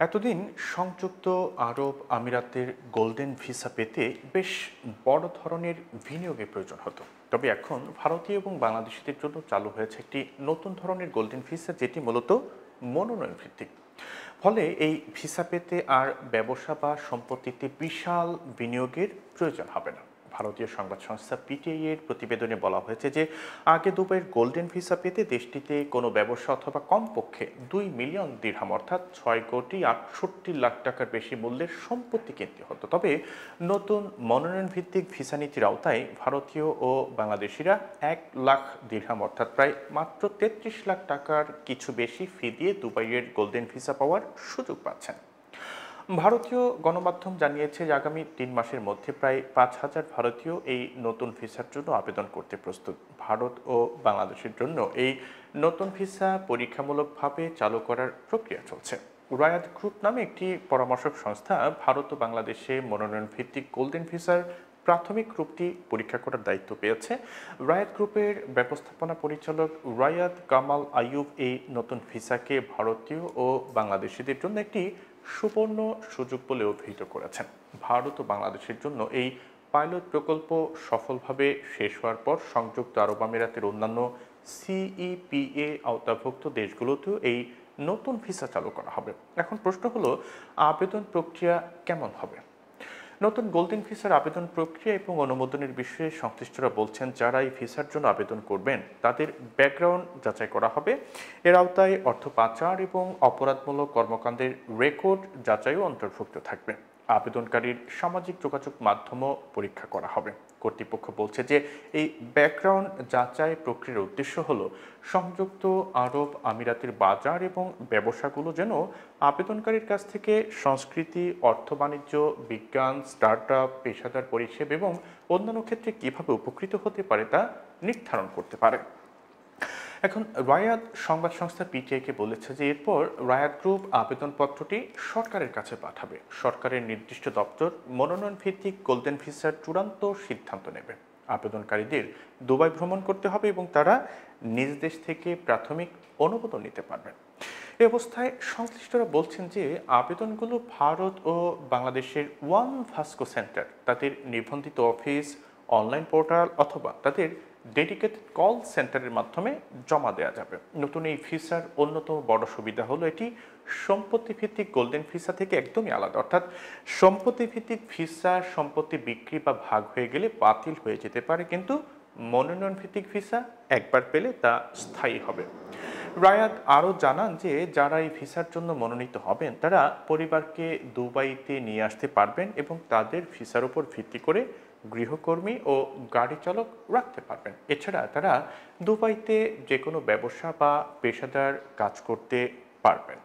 এতদিন সংযুক্ত আরব আমিরাতের গোল্ডেন ভিসা পেতে বেশ বড় ধরনের বিনিয়োগের প্রয়োজন হতো। তবে এখন ভারতীয় এবং বাংলাদেশিদের জন্য চালু হয়েছে একটি নতুন ধরনের গোল্ডেন ভিসা, যেটি মূলত মনোনয়ন ভিত্তিক। ফলে এই ভিসা পেতে আর ব্যবসা বা সম্পত্তিতে বিশাল বিনিয়োগের প্রয়োজন হবে না। ভারতীয় সংবাদ সংস্থা পিটিআই এর প্রতিবেদনে বলা হয়েছে যে আগে দুবাইয়ের গোল্ডেন ভিসা পেতে দেশটিতে কোনো ব্যবসা অথবা কমপক্ষে 2 মিলিয়ন দিরহাম অর্থাৎ 6,68 কোটি টাকার বেশি মূল্যের সম্পত্তি কিনতে হতো। তবে নতুন মনোনয়ন ভিত্তিক ভিসা নীতির আওতায় ভারতীয় ও বাংলাদেশিরা 1 লাখ দিরহাম অর্থাৎ প্রায় মাত্র 33 লাখ টাকার কিছু বেশি ফি দিয়ে দুবাইয়ের গোল্ডেন ভিসা পাওয়ার সুযোগ পাচ্ছেন। ভারতীয় গণমাধ্যম জানিয়েছে যে আগামী 3 মাসের মধ্যে প্রায় 5,000 ভারতীয় এই নতুন ভিসার জন্য আবেদন করতে প্রস্তুত। ভারত ও বাংলাদেশের জন্য এই নতুন ভিসা পরীক্ষামূলকভাবে চালু করার প্রক্রিয়া চলছে। রায়াদ গ্রুপ নামে একটি পরামর্শক সংস্থা ভারত ও বাংলাদেশে মনোনয়ন ভিত্তিক গোল্ডেন ভিসার প্রাথমিক রূপটি পরীক্ষা করার দায়িত্ব পেয়েছে। রায়াদ গ্রুপের ব্যবস্থাপনা পরিচালক রায়াদ কামাল আইয়ুব এই নতুন ভিসাকে ভারতীয় ও বাংলাদেশিদের জন্য একটি সুবর্ণ সুযোগ বলে অভিহিত করেছেন। ভারত ও বাংলাদেশের জন্য এই পাইলট প্রকল্প সফলভাবে শেষ হওয়ার পর সংযুক্ত আরব আমিরাতের অন্যান্য সিইপিএ আওতাভুক্ত দেশগুলোতেও এই নতুন ভিসা চালু করা হবে। এখন প্রশ্ন হলো, আবেদন প্রক্রিয়া কেমন হবে? নতুন গোল্ডেন ভিসার আবেদন প্রক্রিয়া এবং অনুমোদনের বিষয়ে সংশ্লিষ্টরা বলছেন, যারা এই ভিসার জন্য আবেদন করবেন তাদের ব্যাকগ্রাউন্ড যাচাই করা হবে। এর আওতায় অর্থ পাচার এবং অপরাধমূলক কর্মকাণ্ডের রেকর্ড যাচাইও অন্তর্ভুক্ত থাকবে। আবেদনকারীর সামাজিক যোগাযোগ মাধ্যমও পরীক্ষা করা হবে। কর্তৃপক্ষ বলছে যে এই ব্যাকগ্রাউন্ড যাচাই প্রক্রিয়ার উদ্দেশ্য হলো সংযুক্ত আরব আমিরাতের বাজার এবং ব্যবসাগুলো যেন আবেদনকারীর কাছ থেকে সংস্কৃতি, অর্থ বাণিজ্য, বিজ্ঞান, স্টার্টআপ, পেশাদার পরিষেবা এবং অন্যান্য ক্ষেত্রে কিভাবে উপকৃত হতে পারে তা নির্ধারণ করতে পারে। এখন রায়াদ সংবাদ সংস্থা পিটিআইকে বলেছে যে এরপর রায়াদ গ্রুপ আবেদনপত্রটি সরকারের কাছে পাঠাবে। সরকারের নির্দিষ্ট দপ্তর মনোনয়ন ভিত্তিক গোল্ডেন ভিসার চূড়ান্ত সিদ্ধান্ত নেবে। আবেদনকারীদের দুবাই ভ্রমণ করতে হবে এবং তারা নিজ দেশ থেকে প্রাথমিক অনুমোদন নিতে পারবেন। এই অবস্থায় সংশ্লিষ্টরা বলছেন যে আবেদনগুলো ভারত ও বাংলাদেশের ওয়ান ভাস্কো সেন্টার, তাদের নিবন্ধিত অফিস, অনলাইন পোর্টাল অথবা তাদের ডেডিকেটেড কল সেন্টারের মাধ্যমে জমা দেওয়া যাবে। নতুন এই ভিসার অন্যতম বড় সুবিধা হলো এটি সম্পত্তি ভিত্তিক গোল্ডেন ভিসা থেকে একদমই আলাদা। অর্থাৎ সম্পত্তি ভিত্তিক ভিসা সম্পত্তি বিক্রি বা ভাগ হয়ে গেলে বাতিল হয়ে যেতে পারে, কিন্তু মনোনয়ন ভিত্তিক ভিসা একবার পেলে তা স্থায়ী হবে। রায়াদ আরও জানান যে যারা এই ভিসার জন্য মনোনীত হবেন তারা পরিবারকে দুবাইতে নিয়ে আসতে পারবেন এবং তাদের ভিসার উপর ভিত্তি করে গৃহকর্মী ও গাড়ি চালক রাখতে পারবেন। এছাড়া তারা দুবাইতে যে কোনো ব্যবসা বা পেশাদার কাজ করতে পারবেন।